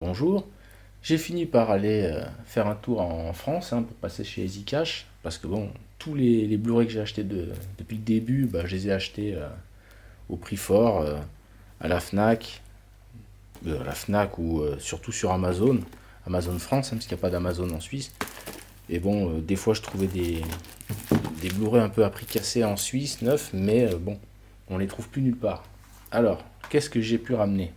Bonjour, j'ai fini par aller faire un tour en France pour passer chez EasyCash parce que bon, tous les Blu-ray que j'ai achetés depuis le début, je les ai achetés au prix fort à la Fnac ou surtout sur Amazon, Amazon France, parce qu'il n'y a pas d'Amazon en Suisse. Et bon, des fois je trouvais des Blu-ray un peu à prix cassé en Suisse, neufs, mais bon, on les trouve plus nulle part. Alors, qu'est-ce que j'ai pu ramener?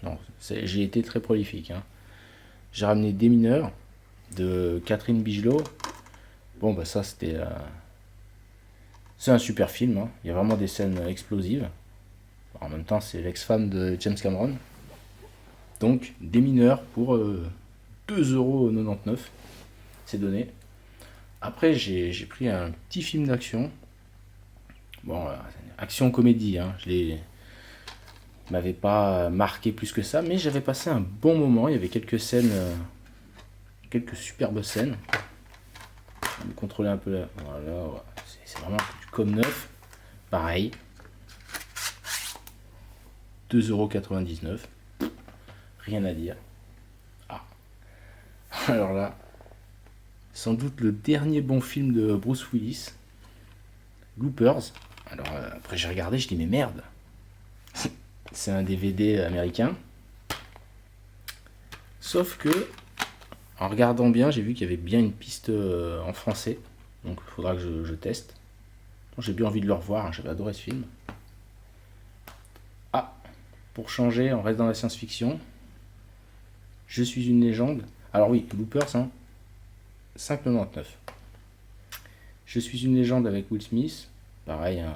Non, j'ai été très prolifique. J'ai ramené Des mineurs de Catherine Bigelow. Bon, ça, c'est un super film. Il y a vraiment des scènes explosives. En même temps, c'est l'ex-femme de James Cameron. Donc, Des mineurs pour 2,99€. C'est donné. Après, j'ai pris un petit film d'action. Bon, action-comédie. Je m'avait pas marqué plus que ça, mais j'avais passé un bon moment. Il y avait quelques scènes, quelques superbes scènes. Je vais contrôler un peu là. Voilà, ouais. C'est vraiment du comme neuf. Pareil. 2,99€. Rien à dire. Ah. Alors là, sans doute le dernier bon film de Bruce Willis. Loopers. Alors après j'ai regardé, je dis mais merde. C'est un DVD américain. Sauf que, en regardant bien, j'ai vu qu'il y avait bien une piste en français. Donc il faudra que je teste. J'ai bien envie de le revoir, j'avais adoré ce film. Ah, pour changer, on reste dans la science-fiction. Je suis une légende. Alors oui, Loopers, 5,99. Je suis une légende avec Will Smith. Pareil, un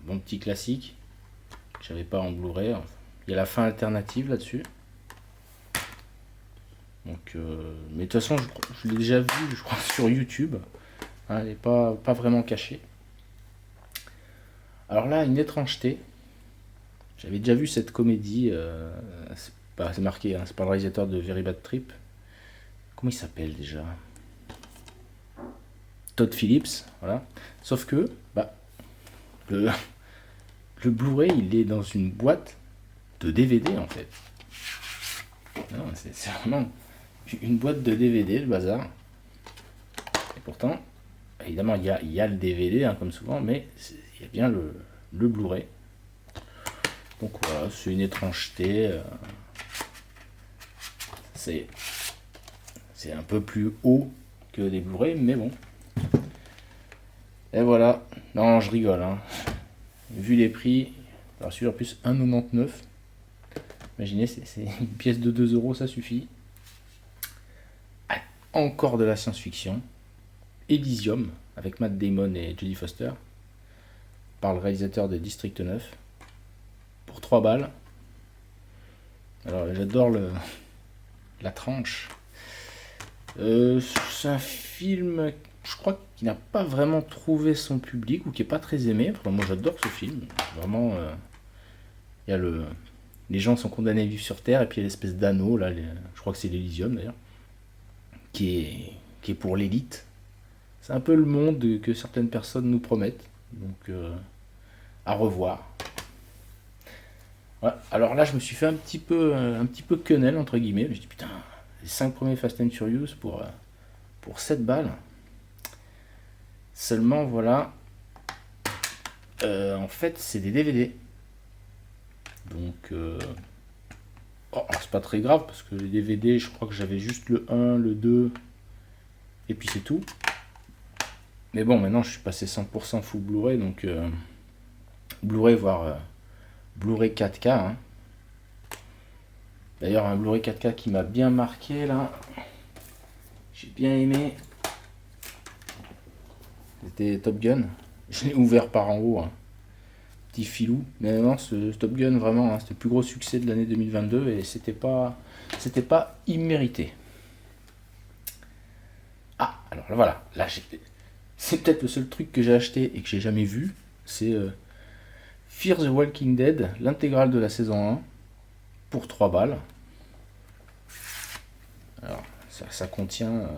bon petit classique. Que j'avais pas en Blu-ray. Il y a la fin alternative là-dessus. Donc, mais de toute façon, je l'ai déjà vu, je crois, sur YouTube. Elle n'est pas vraiment cachée. Alors là, une étrangeté. J'avais déjà vu cette comédie. C'est marqué, c'est pas le réalisateur de Very Bad Trip. Comment il s'appelle déjà? Todd Phillips, voilà. Sauf que le, le Blu-ray, il est dans une boîte de DVD en fait. Non, c'est vraiment une boîte de DVD, le bazar. Et pourtant, évidemment, il y a le DVD, comme souvent, mais il y a bien le Blu-ray. Donc voilà, c'est une étrangeté. C'est un peu plus haut que des Blu-ray, mais bon. Et voilà. Non, je rigole. Vu les prix, alors celui-là en plus 1,99€. Imaginez, c'est une pièce de 2€, ça suffit. Ah, encore de la science-fiction. Elysium, avec Matt Damon et Jodie Foster, par le réalisateur de District 9, pour 3 balles. Alors j'adore la tranche. C'est un film, je crois, qui n'a pas vraiment trouvé son public ou qui est pas très aimé. Enfin, moi j'adore ce film. Vraiment, il y a les gens sont condamnés à vivre sur Terre et puis il y a l'espèce d'anneau là, je crois que c'est l'Elysium d'ailleurs, qui est pour l'élite. C'est un peu le monde que certaines personnes nous promettent. Donc à revoir. Ouais, alors là je me suis fait un petit peu quenelle entre guillemets. Je me suis dit putain, les 5 premiers Fast and Furious pour 7 balles. Seulement voilà, en fait c'est des DVD. Donc alors c'est pas très grave parce que les DVD je crois que j'avais juste le 1, le 2 et puis c'est tout. Mais bon maintenant je suis passé 100% full Blu-ray donc Blu-ray voire Blu-ray 4K. D'ailleurs un Blu-ray 4K qui m'a bien marqué là. J'ai bien aimé. C'était Top Gun. Je l'ai ouvert par en haut. Petit filou. Mais non, ce Top Gun vraiment, c'était le plus gros succès de l'année 2022 et c'était pas immérité. Ah, alors là, voilà. Là, c'est peut-être le seul truc que j'ai acheté et que j'ai jamais vu. C'est Fear the Walking Dead, l'intégrale de la saison 1, pour 3 balles. Alors, ça contient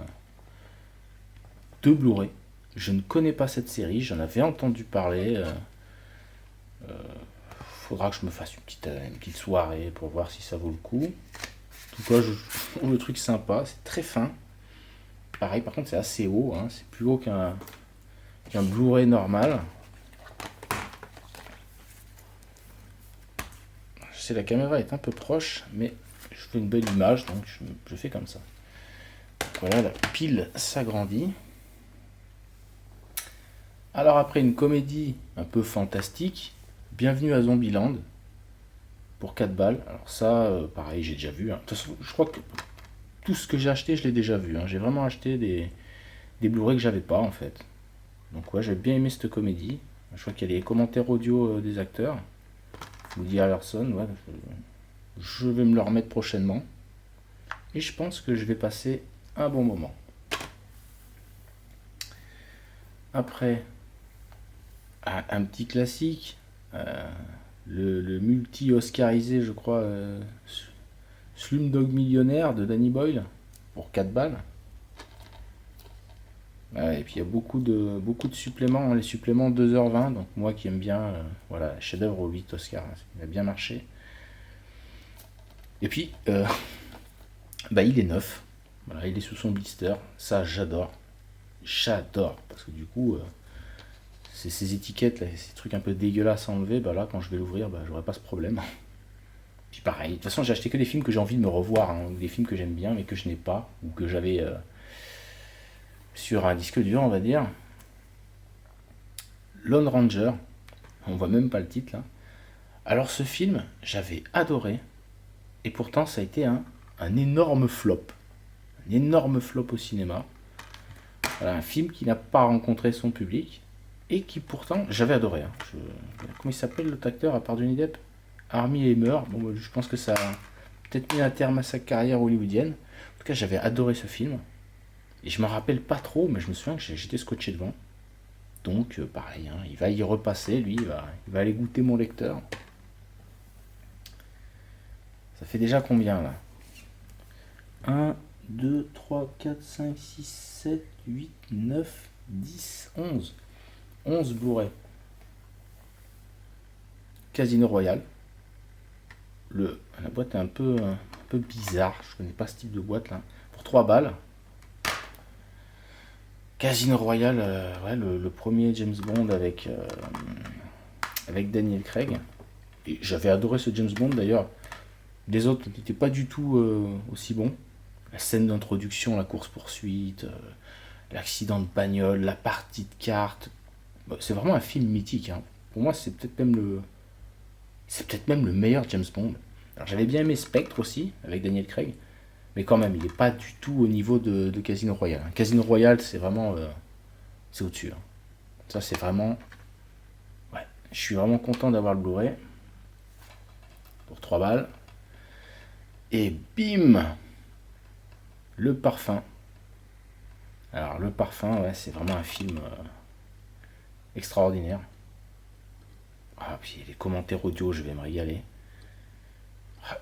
2 Blu-ray. Je ne connais pas cette série, j'en avais entendu parler. Faudra que je me fasse une petite soirée pour voir si ça vaut le coup. En tout cas, je trouve le truc sympa, c'est très fin. Pareil, par contre, c'est assez haut, hein, c'est plus haut qu'un Blu-ray normal. Je sais, la caméra est un peu proche, mais je fais une belle image, donc je fais comme ça. Voilà, la pile s'agrandit. Alors après, une comédie un peu fantastique, Bienvenue à Zombieland, pour 4 balles. Alors ça, pareil, j'ai déjà vu, hein. De toute façon, je crois que tout ce que j'ai acheté, je l'ai déjà vu, hein. J'ai vraiment acheté des Blu-ray que j'avais pas, en fait. Donc ouais, j'ai bien aimé cette comédie. Je crois qu'il y a les commentaires audio des acteurs. Woody Harrelson, ouais, je vais me le remettre prochainement. Et je pense que je vais passer un bon moment. Après, un petit classique, le multi-oscarisé, je crois, Slumdog Millionnaire de Danny Boyle, pour 4 balles. Ouais, et puis il y a beaucoup de suppléments, hein, les suppléments 2h20, donc moi qui aime bien, voilà, chef-d'œuvre aux 8 Oscars, hein, il a bien marché. Et puis, bah, il est neuf, voilà, il est sous son blister, ça j'adore, parce que du coup, ces étiquettes, là, ces trucs un peu dégueulasses à enlever, bah là, quand je vais l'ouvrir, bah, j'aurai pas ce problème. Puis pareil, de toute façon, j'ai acheté que des films que j'ai envie de me revoir, hein, ou des films que j'aime bien, mais que je n'ai pas, ou que j'avais sur un disque dur, on va dire. Lone Ranger, on voit même pas le titre là. Alors ce film, j'avais adoré, et pourtant ça a été un énorme flop. Un énorme flop au cinéma. Voilà, un film qui n'a pas rencontré son public, et qui pourtant, j'avais adoré, hein. Comment il s'appelle l'autre acteur à part Johnny Depp? Armie Hammer. Bon, je pense que ça a peut-être mis un terme à sa carrière hollywoodienne. En tout cas, j'avais adoré ce film. Et je me rappelle pas trop, mais je me souviens que j'étais scotché devant. Donc, pareil, hein, il va y repasser, lui, il va aller goûter mon lecteur. Ça fait déjà combien là? 1, 2, 3, 4, 5, 6, 7, 8, 9, 10, 11. 11 Blu-ray. Casino Royale. La boîte est un peu bizarre, je connais pas ce type de boîte là. Pour 3 balles. Casino Royale, ouais, le premier James Bond avec Daniel Craig. Et j'avais adoré ce James Bond d'ailleurs. Les autres n'étaient pas du tout aussi bons. La scène d'introduction, la course-poursuite, l'accident de bagnole, la partie de cartes. Bah, c'est vraiment un film mythique, hein. Pour moi, c'est peut-être même le meilleur James Bond. Alors j'avais bien aimé Spectre aussi, avec Daniel Craig. Mais quand même, il n'est pas du tout au niveau de Casino Royale. Casino Royale, c'est vraiment... c'est au-dessus, hein. Ça, c'est vraiment... Ouais, je suis vraiment content d'avoir le Blu-ray. Pour 3 balles. Et bim, Le Parfum. Alors, Le Parfum, ouais, c'est vraiment un film extraordinaire. Ah, puis les commentaires audio, je vais me régaler.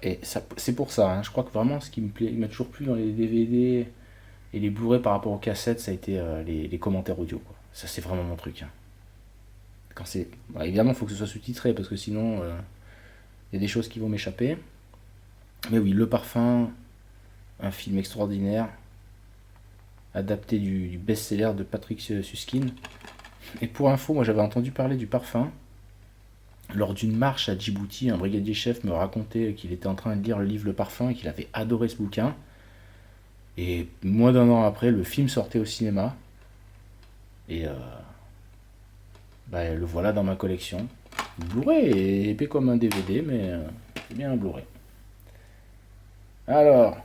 Et ça, c'est pour ça, hein, je crois que vraiment, ce qui me plaît, il m'a toujours plu dans les DVD et les Blu-ray par rapport aux cassettes, ça a été les commentaires audio, quoi. Ça, c'est vraiment mon truc, hein. Quand c'est... Bah, évidemment, il faut que ce soit sous-titré, parce que sinon, il y a des choses qui vont m'échapper. Mais oui, Le Parfum, un film extraordinaire, adapté du best-seller de Patrick Suskind. Et pour info, moi j'avais entendu parler du Parfum lors d'une marche à Djibouti. Un brigadier chef me racontait qu'il était en train de lire le livre Le Parfum et qu'il avait adoré ce bouquin. Et moins d'un an après, le film sortait au cinéma. Et bah, le voilà dans ma collection. Le Blu-ray est épais comme un DVD, mais c'est bien un Blu-ray. Alors,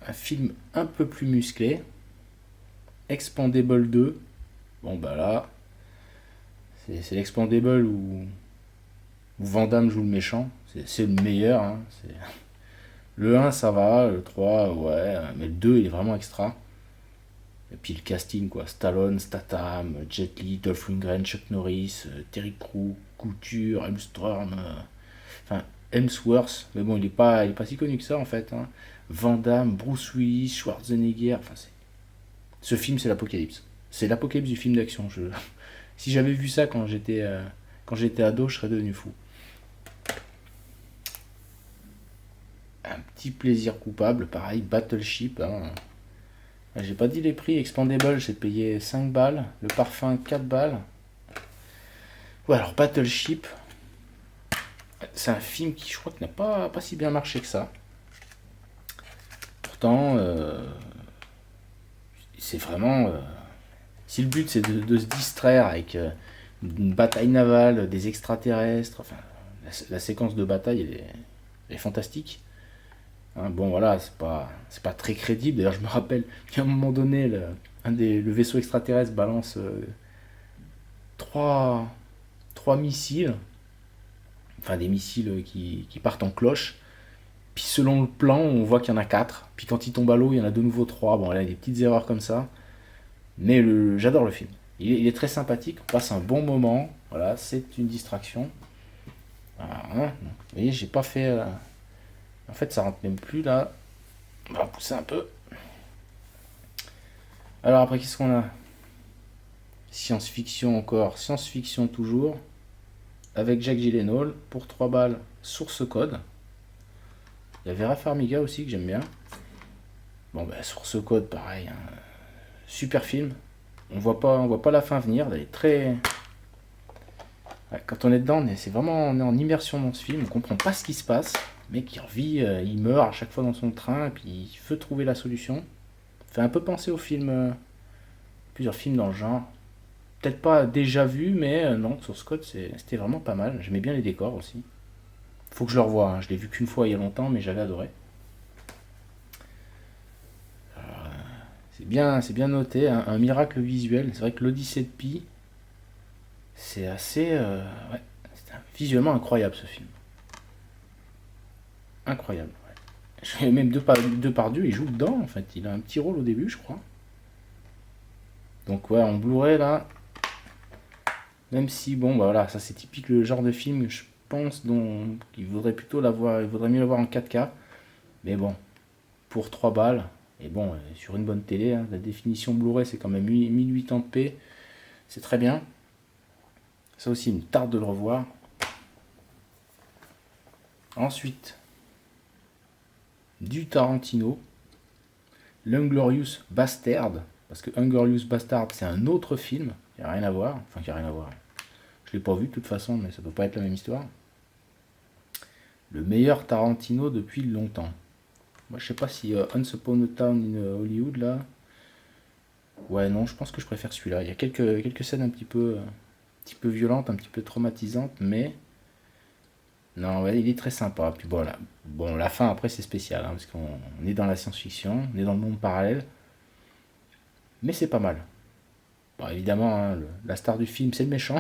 un film un peu plus musclé, Expandable 2. Bon bah là, c'est l'Expandable où Van Damme joue le méchant. C'est le meilleur, hein. Le 1 ça va, le 3 ouais, mais le 2 il est vraiment extra. Et puis le casting quoi, Stallone, Statham, Jet Li, Dolph Lundgren, Chuck Norris, Terry Crews, Couture, Hemsworth, enfin Hemsworth, mais bon il est pas si connu que ça en fait, hein. Van Damme, Bruce Willis, Schwarzenegger, enfin ce film c'est l'apocalypse. C'est l'apocalypse du film d'action. Si j'avais vu ça quand j'étais ado, je serais devenu fou. Un petit plaisir coupable. Pareil, Battleship. Hein. J'ai pas dit les prix. Expandable, j'ai payé 5 balles. Le parfum, 4 balles. Ouais, alors Battleship, c'est un film qui, je crois, que n'a pas si bien marché que ça. Pourtant, c'est vraiment. Si le but c'est de se distraire avec une bataille navale, des extraterrestres, enfin, la séquence de bataille elle est fantastique. Hein, bon voilà, c'est pas très crédible. D'ailleurs, je me rappelle qu'à un moment donné, le vaisseau extraterrestre balance trois, trois missiles, enfin des missiles qui partent en cloche. Puis selon le plan, on voit qu'il y en a 4. Puis quand il tombe à l'eau, il y en a de nouveau 3. Bon, là, il y a des petites erreurs comme ça. Mais j'adore le film. Il est très sympathique, on passe un bon moment. Voilà, c'est une distraction. Voilà, hein. Vous voyez, j'ai pas fait. En fait, ça rentre même plus là. On va pousser un peu. Alors après, qu'est-ce qu'on a? Science-fiction encore. Science-fiction toujours. Avec Jake Gyllenhaal pour 3 balles. Source code. Il y a Vera Farmiga aussi que j'aime bien. Bon, bah, Source code, pareil. Hein. Super film. On voit pas la fin venir. Elle est très. Ouais, quand on est dedans, on est en immersion dans ce film. On comprend pas ce qui se passe. Le mec, il revit, il meurt à chaque fois dans son train, et puis il veut trouver la solution. Fait un peu penser au film, plusieurs films dans le genre. Peut-être pas déjà vu, mais non, Source Code, c'était vraiment pas mal. J'aimais bien les décors aussi. Faut que je le revoie. Hein. Je l'ai vu qu'une fois il y a longtemps, mais j'avais adoré. C'est bien noté, hein. Un miracle visuel. C'est vrai que l'Odyssée de Pi, c'est assez, ouais, visuellement incroyable ce film. Incroyable. Ouais. Même Depardieu, il joue dedans en fait. Il a un petit rôle au début, je crois. Donc ouais, en Blu-ray là, même si bon, bah voilà, ça c'est typique le genre de film, je pense, dont il vaudrait plutôt l'avoir, il vaudrait mieux l'avoir en 4K. Mais bon, pour 3 balles, et bon, sur une bonne télé, hein, la définition Blu-ray c'est quand même 1080p, c'est très bien. Ça aussi, il me tarde de le revoir. Ensuite, du Tarantino, l'Inglorious Bastard, parce que Inglorious Bastard c'est un autre film, il n'y a rien à voir, enfin il n'y a rien à voir. Je l'ai pas vu de toute façon, mais ça peut pas être la même histoire. Le meilleur Tarantino depuis longtemps. Moi je sais pas si Once Upon a Time in Hollywood là. Ouais non, je pense que je préfère celui-là. Il y a quelques scènes un petit peu violentes, un petit peu traumatisantes, mais non, ouais, il est très sympa. Puis voilà. Bon, la fin après c'est spécial, hein, parce qu'on est dans la science-fiction, on est dans le monde parallèle, mais c'est pas mal. Bon, évidemment, hein, la star du film c'est le méchant,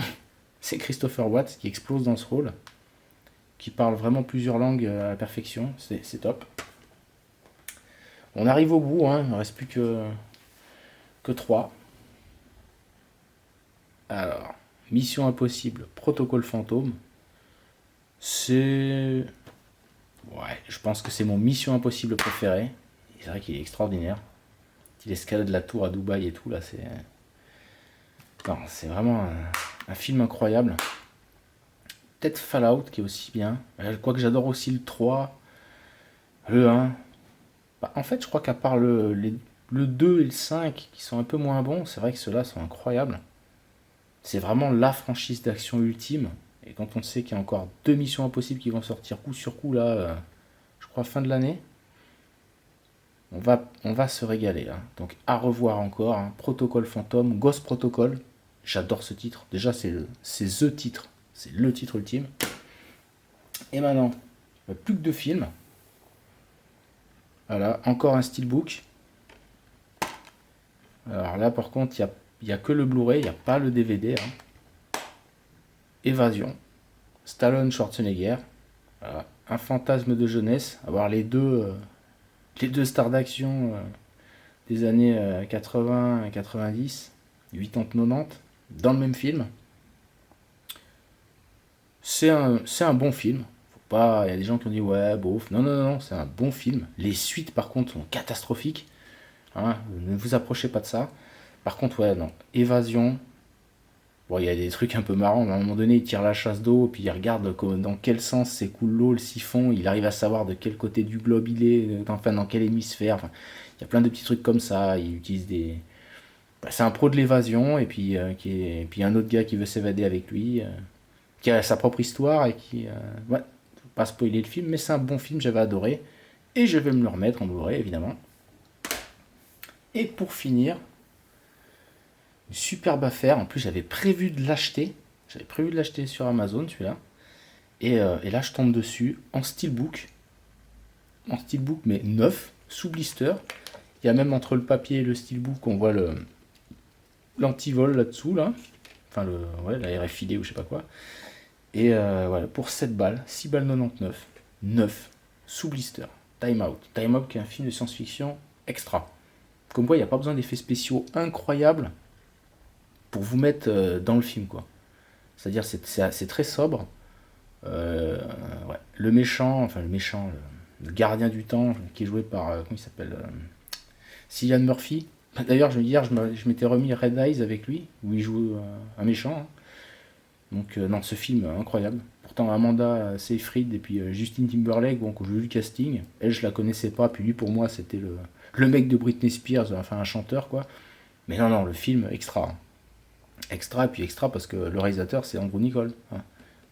c'est Christopher Watts qui explose dans ce rôle, qui parle vraiment plusieurs langues à la perfection, c'est top. On arrive au bout, hein, il ne reste plus que 3. Alors, Mission Impossible, Protocole Fantôme, c'est... Ouais, je pense que c'est mon Mission Impossible préféré. C'est vrai qu'il est extraordinaire. Il escalade la tour à Dubaï et tout, là, c'est... Non, c'est vraiment un film incroyable. Peut-être Fallout qui est aussi bien. Quoique j'adore aussi le 3, le 1. Bah, en fait, je crois qu'à part le 2 et le 5 qui sont un peu moins bons, c'est vrai que ceux-là sont incroyables. C'est vraiment la franchise d'action ultime. Et quand on sait qu'il y a encore 2 missions impossibles qui vont sortir coup sur coup, là, je crois fin de l'année, on va se régaler. Hein. Donc à revoir encore. Hein. Protocole Fantôme, Ghost Protocol. J'adore ce titre. Déjà, c'est the titre. C'est le titre ultime. Et maintenant, plus que 2 films. Voilà, encore un steelbook. Alors là, par contre, il y a que le Blu-ray, il n'y a pas le DVD. Hein. Évasion. Stallone Schwarzenegger. Voilà. Un fantasme de jeunesse. Avoir les deux stars d'action des années 80 et 90, 80-90, dans le même film. C'est un bon film. Il y a des gens qui ont dit ouais, bof. Non, non, non, c'est un bon film. Les suites, par contre, sont catastrophiques. Hein, ne vous approchez pas de ça. Par contre, ouais, non. Évasion, Bon, il y a des trucs un peu marrants, mais à un moment donné, il tire la chasse d'eau, puis il regarde dans quel sens s'écoule l'eau, le siphon, il arrive à savoir de quel côté du globe il est, enfin dans quel hémisphère. Enfin, il y a plein de petits trucs comme ça, il utilise des... Bah, c'est un pro de l'évasion, et puis, et puis un autre gars qui veut s'évader avec lui, qui a sa propre histoire, et qui... ouais, faut pas spoiler le film, mais c'est un bon film, j'avais adoré, et je vais me le remettre en Blu-ray, évidemment. Et pour finir, une superbe affaire. En plus, j'avais prévu de l'acheter. J'avais prévu de l'acheter sur Amazon, celui-là. Et là, je tombe dessus en steelbook. En steelbook, mais neuf, sous blister. Il y a même entre le papier et le steelbook, on voit l'antivol là-dessous, là. Enfin, ouais, la RFID ou je sais pas quoi. Et voilà, pour 7 balles, 6 balles 99, neuf, sous blister. Time Out. Time Out qui est un film de science-fiction extra. Comme quoi, il n'y a pas besoin d'effets spéciaux incroyables pour vous mettre dans le film, quoi. C'est-à-dire c'est très sobre. Ouais. Le méchant, enfin le gardien du temps, qui est joué par, comment il s'appelle, Cillian Murphy. D'ailleurs, hier, je m'étais remis Red Eyes avec lui, où il joue un méchant, hein. Donc, non, ce film, incroyable. Pourtant, Amanda Seyfried et puis Justin Timberlake, bon, quand j'ai vu le casting, elle, je la connaissais pas, puis lui, pour moi, c'était le mec de Britney Spears, enfin un chanteur, quoi. Mais non, non, le film, extra, hein. Extra, et puis extra parce que le réalisateur c'est Andrew Niccol, hein.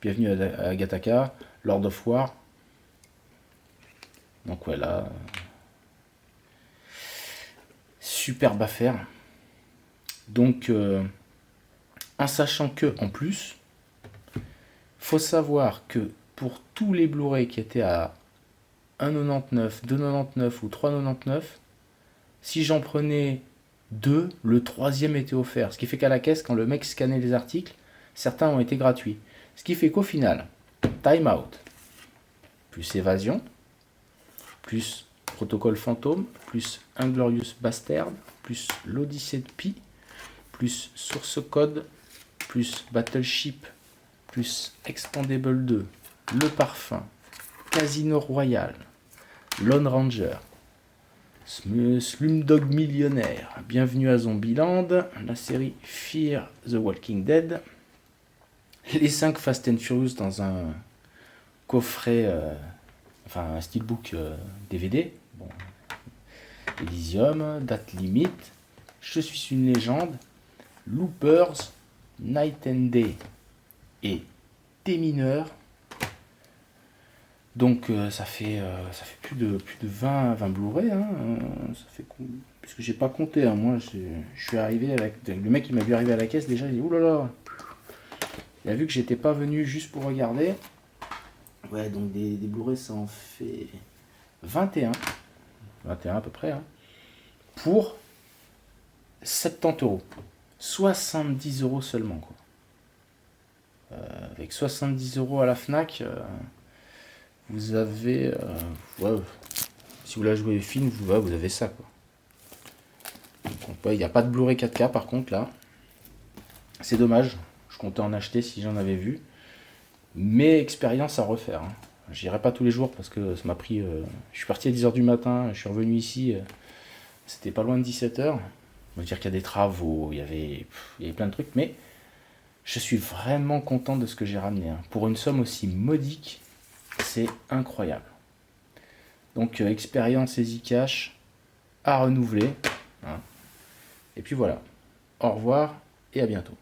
Bienvenue à Agatha, Lord of War. Donc voilà, superbe affaire. Donc en sachant que en plus, faut savoir que pour tous les Blu-ray qui étaient à 1,99, 2,99 ou 3,99, si j'en prenais deux, le troisième était offert. Ce qui fait qu'à la caisse, quand le mec scannait les articles, certains ont été gratuits. Ce qui fait qu'au final, Time Out, plus Évasion, plus Protocole Fantôme, plus Inglorious Bastard, plus l'Odyssée de Pi, plus Source Code, plus Battleship, plus Expandable 2, Le Parfum, Casino Royale, Lone Ranger, Slumdog Millionnaire, Bienvenue à Zombieland, la série Fear the Walking Dead, les 5 Fast and Furious dans un coffret, enfin un steelbook DVD, bon, Elysium, Date Limite, Je suis une légende, Loopers, Night and Day et Démineur. Donc ça fait plus de 20 Blu-ray, hein. Ça fait puisque j'ai pas compté, hein. Moi je suis arrivé le mec il m'a vu arriver à la caisse déjà, il dit oulala. Il a vu que j'étais pas venu juste pour regarder. Ouais, donc des Blu-ray ça en fait 21 à peu près, hein, pour 70 euros. 70 euros seulement, quoi. Avec 70 euros à la Fnac, vous avez. Ouais, si vous la jouez film, vous avez ça, quoi. Donc, ouais, il n'y a pas de Blu-ray 4K par contre là. C'est dommage. Je comptais en acheter si j'en avais vu. Mais expérience à refaire, hein. J'irai pas tous les jours parce que ça m'a pris. Je suis parti à 10h du matin, je suis revenu ici. C'était pas loin de 17h. On va dire qu'il y a des travaux, il y avait plein de trucs, mais je suis vraiment content de ce que j'ai ramené, hein. Pour une somme aussi modique, c'est incroyable. Donc expérience Easy Cash à renouveler, hein. Et puis voilà. Au revoir et à bientôt.